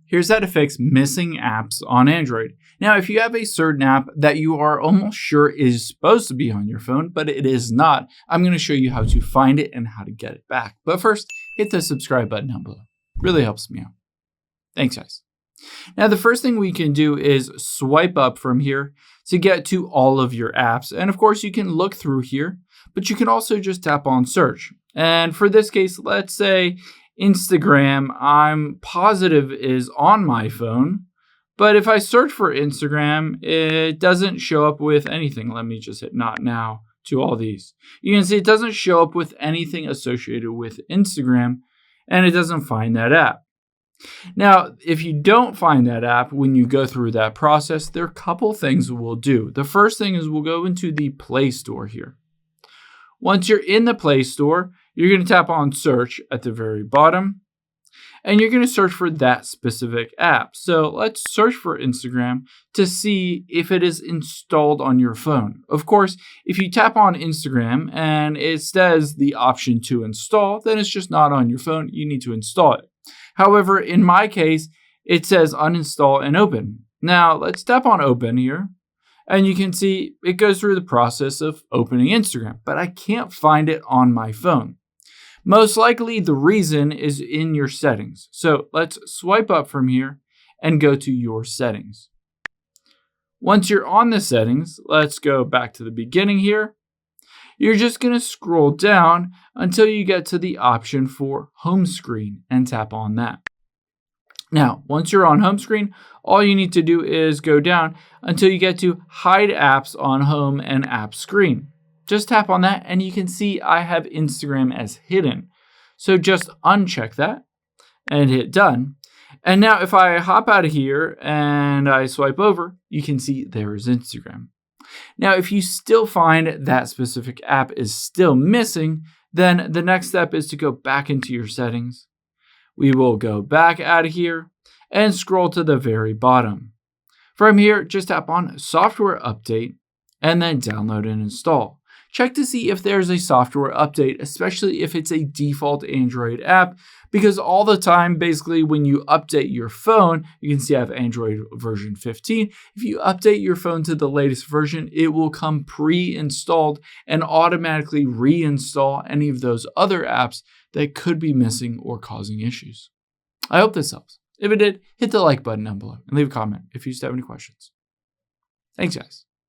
Here's how to fix missing apps on Android. Now, if you have a certain app that you are almost sure is supposed to be on your phone, but it is not, I'm going to show you how to find it and how to get it back. But first, hit the subscribe button down below. Really helps me out. Thanks, guys. Now, the first thing we can do is swipe up from here to get to all of your apps. And of course, you can look through here, but you can also just tap on search. And for this case, let's say Instagram, I'm positive is on my phone, but if I search for Instagram, it doesn't show up with anything. Let me just hit not now to all these. You can see it doesn't show up with anything associated with Instagram, and it doesn't find that app. Now, if you don't find that app when you go through that process, there are a couple things we'll do. The first thing is we'll go into the Play Store here. Once you're in the Play Store, you're going to tap on search at the very bottom, and you're going to search for that specific app. So let's search for Instagram to see if it is installed on your phone. Of course, if you tap on Instagram and it says the option to install, then it's just not on your phone. You need to install it. However, in my case, it says uninstall and open. Now let's tap on open here. And you can see it goes through the process of opening Instagram, but I can't find it on my phone. Most likely the reason is in your settings. So let's swipe up from here and go to your settings. Once you're on the settings, let's go back to the beginning here. You're just going to scroll down until you get to the option for home screen and tap on that. Now, once you're on home screen, all you need to do is go down until you get to hide apps on home and app screen. Just tap on that and you can see I have Instagram as hidden. So just uncheck that and hit done. And now if I hop out of here and I swipe over, you can see there is Instagram. Now, if you still find that specific app is still missing, then the next step is to go back into your settings. We will go back out of here and scroll to the very bottom. From here, just tap on Software Update and then download and install. Check to see if there's a software update, especially if it's a default Android app, because all the time, basically, when you update your phone, you can see I have Android version 15. If you update your phone to the latest version, it will come pre-installed and automatically reinstall any of those other apps that could be missing or causing issues. I hope this helps. If it did, hit the like button down below and leave a comment if you still have any questions. Thanks, guys.